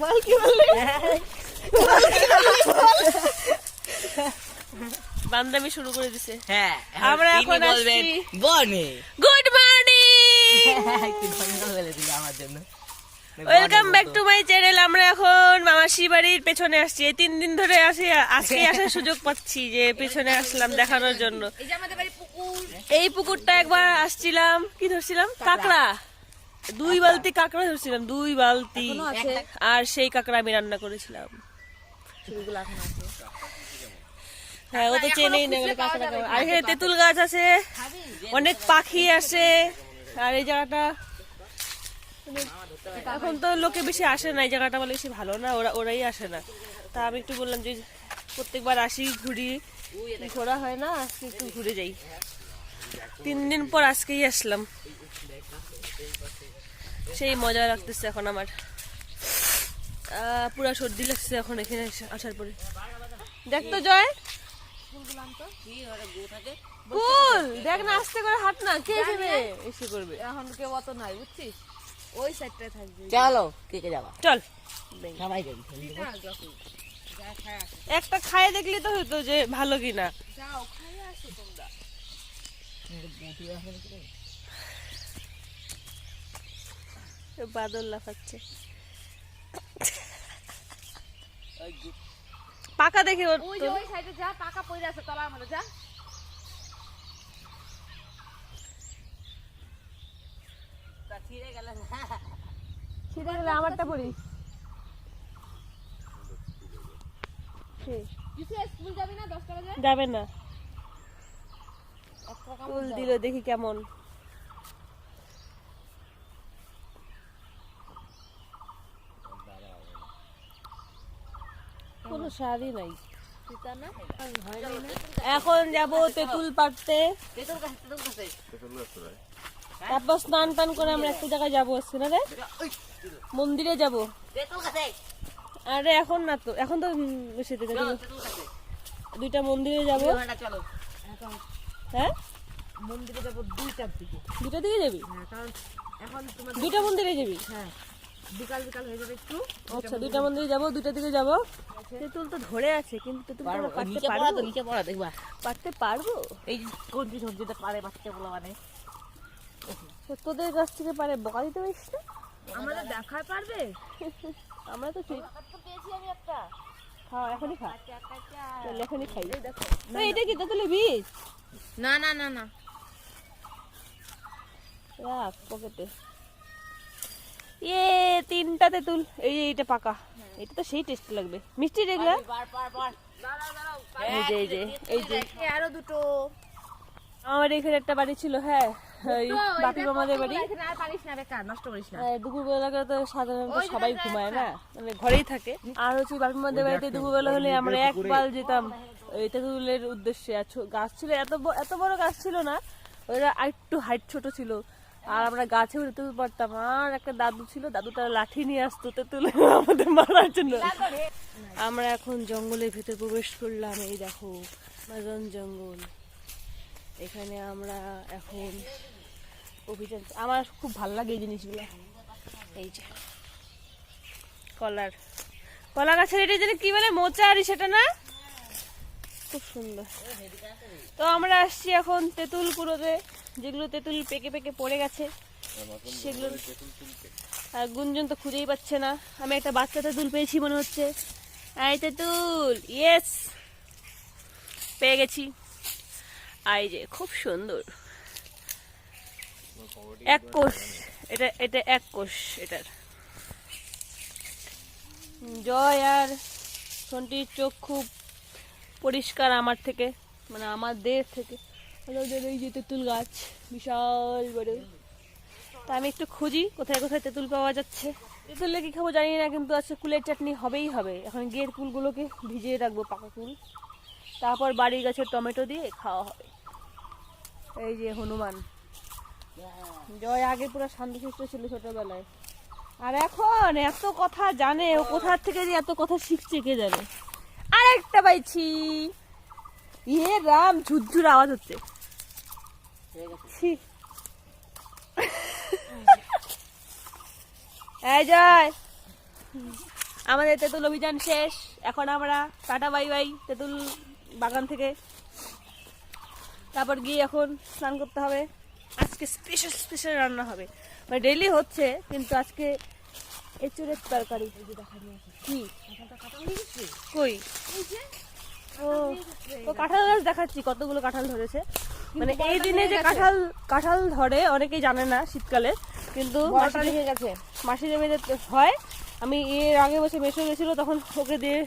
বল কি বললি? বান্দামি শুরু করে দিছে। হ্যাঁ, আমরা এখন আসছি বনে। গুড মর্নিং, একটু ধন্যবাদ বলে দিল আমার জন্য। Welcome back to my channel. আমরা এখন মামাসি বাড়ির পেছনে আসছি। এই 3 দিন ধরে আসি, আজকে আসার সুযোগ পাচ্ছি যে পেছনে আসলাম দেখানোর জন্য। এই যে আমাদের বাড়ি পুকুর। এই পুকুরটা একবার আসছিলাম, কি ধরছিলাম? কাঁকড়া। 2 বালতি কাঁকড়া ধরছিলাম, 2 বালতি। আর সেই কাঁকড়া আমি রান্না করেছিলাম। হ্যাঁ, ও তো চেনেই না কাঁকড়া। আর এখানে তেঁতুল গাছ আছে, অনেক পাখি আসে। আর এই জায়গাটা এখন তো লোকে বেশি আসে না, এই জায়গাটা বলে বেশি ভালো না, ওরাই আসে না। তা আমি একটু বললাম যে প্রত্যেকবার আসি, ঘুরি, ঘোরা হয় না, একটু ঘুরে যাই। 3 দিন পর আজকেই আসলাম, সেই মজা লাগতেছে এখন আমার। পুরা সর্দি লাগছে এখন এখানে আসার পরে। দেখতো জয় ফুল দেখ না, আস্তে করে হাঁট না, কে যাবে এসে করবে। এখন কেউ অত নাই, বুঝছিস? ওই সাইডটায় থাকবে। চলো, কে কে যাবা? চল সবাই যাই। একটা খায়ে দেখলি তো হতো যে ভালো কিনা। যাও, খাইয়ে আসো তোমরা। বাদল লাফাচ্ছে পাকা দেখে। ওই যে ওই সাইডে যা, পাকা পড়ে আছে তলার মধ্যে, যা। ছিঁড়ে গেল ছিঁড়ে গেলে আমারটা পড়িস। স্কুল যাবি না 10টা বাজে? যাবে না, ফুল দিল দেখি কেমন। কোনো শাড়ি নাই। এখন যাব তেঁতুল পাড়তে, তারপর স্নান টান করে আমরা একটা জায়গায় যাবো। আসছে না রে, মন্দিরে যাব। আরে এখন না তো, এখন তো সেটা 2টা মন্দিরে যাব। হ্যাঁ, মন্দিরে যাবো 2টার দিকে। 2টার দিকে যাবি? হ্যাঁ, কারণ এখন তোমার 2টা মন্দিরে যাবি? হ্যাঁ, বিকাল বিকাল হয়ে যাবে একটু। আচ্ছা, 2টা মন্দিরে যাব, 2টার দিকে যাব। তেঁতুল তো ধরে আছে, কিন্তু তেঁতুল পাড়তে নিচে পড়া পারবো? তো, নিচে পড়া দেখবা। পারতে পারবো? এই কোনটি সবজিটা পারে বাচ্চা বলা মানে তোদের কাছ থেকে পারে বকা দিতে পারিস না? আমাদের দেখায় পারবে? আমরা তো ঠিক পেয়েছি আমি একটা। খাও, এখনই খা, চল এখনই খাই। এটা কি তেঁতুলের বীজ? না না না না, রাখ পকেটে। 3টা তেঁতুল। এই যে এইটা পাকা, এটা তো সেই টেস্ট লাগবে, মিষ্টি দেখলা। এই যে এই যে এই যে আরো 2টো। আমার এখানে একটা বাড়ি ছিল, হ্যাঁ, ওই বাপি মামাদের বাড়ি। আর পারিস না, বেকার নষ্ট করিস না। দুপুরবেলা করে তো সাধারণত সবাই ঘুমায় না, মানে ঘরেই থাকে। আর হচ্ছে বাপি মামাদের বাড়িতে দুপুরবেলা হলে আমরা একবার যেতাম এই তেঁতুলের উদ্দেশ্যে। আর গাছ ছিল, এত বড় গাছ ছিল না, ওরা একটু হাইট ছোট ছিল। আর আমরা গাছে উঠে তেঁতুল পারতাম। আর একটা দাদু ছিল, দাদুটা লাঠি নিয়ে আসতো তেঁতুল আমাদের মারার জন্য। আমরা এখন জঙ্গলের ভিতরে প্রবেশ করলাম। এই দেখো মাজন জঙ্গল, এখানে আমরা এখন অভিযান। আমার খুব ভালো লাগে এই জিনিসগুলো। এই যে কলা গাছের এটা যেন কি বলে, মোচারি, সেটা না? খুব সুন্দর। তো আমরা আসছি এখন তেঁতুল কুড়োতে, যেগুলো তেঁতুল পেকে পেকে পড়ে গেছে সেগুলো। আর গুঞ্জন তো খুঁজেই পাচ্ছে না। আমি একটা বাচ্চা তেঁতুল পেয়েছি মনে হচ্ছে। এই তেঁতুল, ইয়েস, পেয়ে গেছি। এই যে খুব সুন্দর, 1 কোষ। এটা 1 কোষ এটার। জয় আর সন্টির চোখ খুব পরিষ্কার আমার থেকে, মানে আমাদের থেকে। এই যে তেঁতুল গাছ বিশাল বড়। তা আমি একটু খুঁজি কোথায় কোথায় তেঁতুল পাওয়া যাচ্ছে। তেঁতুলে কি খাবো জানি না, কিন্তু আজকে কুলের চাটনি হবেই হবে। এখন গিয়ে কুলগুলোকে ভিজিয়ে রাখবো, পাকা কুল, তারপর বাড়ির গাছের টমেটো দিয়ে খাওয়া হবে। এই যে হনুমান। জয় আগে পুরো শান্তশিষ্ট ছিল ছোটবেলায়, আর এখন এত কথা জানে। ও কোথা থেকে যে এত কথা শিখছে কে জানে। আরেকটা পাইছি। রাম, ঝুরঝুর আওয়াজ হচ্ছে। এই জয়, আমাদের তেঁতুল অভিযান শেষ। এখন আমরা টাটা বাই বাই তেঁতুল বাগান থেকে। তারপর গিয়ে এখন স্নান করতে হবে। আজকে স্পেশাল স্পেশাল রান্না হবে, মানে ডেইলি হচ্ছে, কিন্তু আজকে এঁচুড়ের তরকারি। কি কই? ও তো কাঁঠাল গাছ দেখাচ্ছি, কতগুলো কাঁঠাল ধরেছে। মানে এই দিনে যে কাঁঠাল ধরে অনেকেই জানে না শীতকালে, কিন্তু মাসির জমিতে হয়। আমি এর আগে বছর মেশো গেছিল, তখন ওকে দিয়ে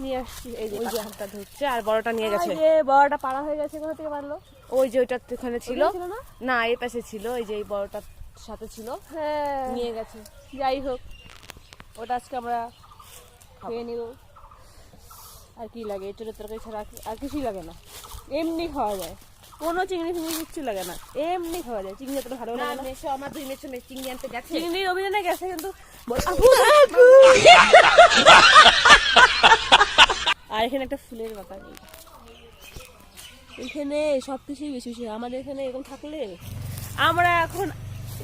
নিয়ে আসছি। এই যে কাঁঠালটা ধরছে আর বড়টা নিয়ে গেছে। বড়টা পাড়া হয়ে গেছে। কোথা থেকে পারলো? ওই যে ওইটা ওখানে ছিল না না, এই পাশে ছিল, এই যে এই বড়টার সাথে ছিল, হ্যাঁ নিয়ে গেছে। যাই হোক, ওটা আজকে আমরা খেয়ে নিব। আর কি লাগে, এঁচড়ের তরকারি ছাড়া আর কিছুই লাগে না। এমনি খাওয়া যায়, কোনো চিংড়ি ফিংড়ি কিচ্ছু লাগে না, এমনি খাওয়া যায়। চিংড়ি এতটা ভালো লাগে না। মেশো আমার দুই মেশো চিংড়ি আনতে গেছে। চিংড়ির অভিযানে গেছে, কিন্তু আর এখানে একটা ফুলের ব্যাপার নেই। এখানে সব কিছুই বেশি বেশি। আমাদের এখানে এরকম থাকলে আমরা এখন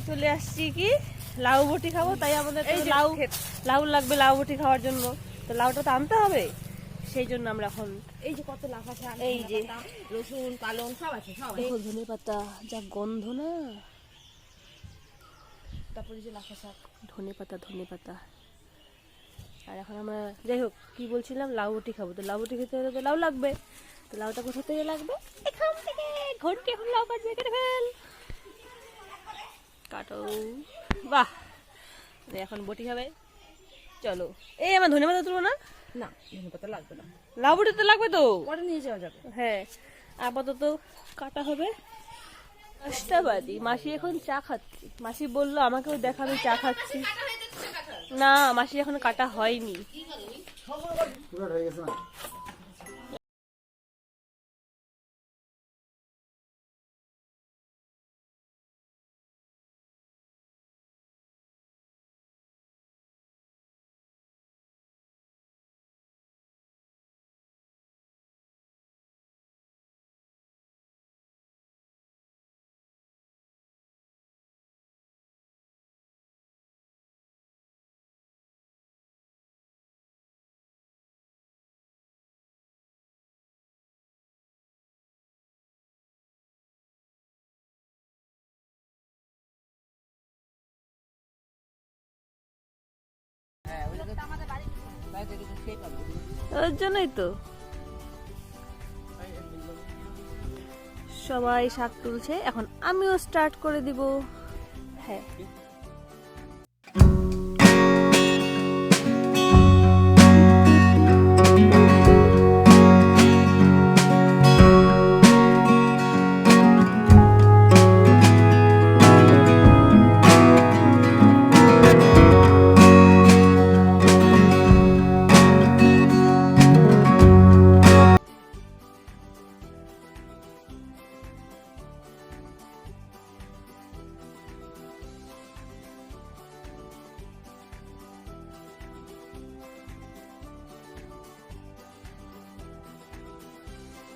চলে আসছি কি লাউ বটি খাবো, তাই আমাদের তো লাউ লাগবে লাউ বটি খাওয়ার জন্য। তো লাউটা তো আনতে হবে, সেই জন্য আমরা এখন এই যে কত লাফা শাক, এই যে রসুন পালং সব আছে, সব আছে। দেখো ধনে পাতা, যা গন্ধ না। তারপরে যে লাফা শাক, ধনে পাতা। আর এখন আমরা যাই হোক কি বলছিলাম, লাউ বটি খাবো। তো লাউ বটি খেতে হলে তো লাউ লাগবে। তো লাউটা কোথা থেকে লাগবে? এখান থেকে। ঘন্টি এখন লাউ কাটবে, কেটে ফেল, কাটো। বাহ, এখন বটি খাবে। চলো, এই আমার ধনে পাতা তুলো না। না ধনে পাতা লাগবে না, লাউ বটি তো লাগবে তো, পরে নিয়ে যাওয়া যাবে। হ্যাঁ আপাতত কাটা হবে। 10টা বাজে, মাসি এখন চা খাচ্ছি। মাসি বললো আমাকেও দেখা, আমি চা খাচ্ছি। না মাসি এখন কাটা হয়নি। ওর জন্যই তো সবাই শাক তুলছে। এখন আমিও স্টার্ট করে দিব। হ্যাঁ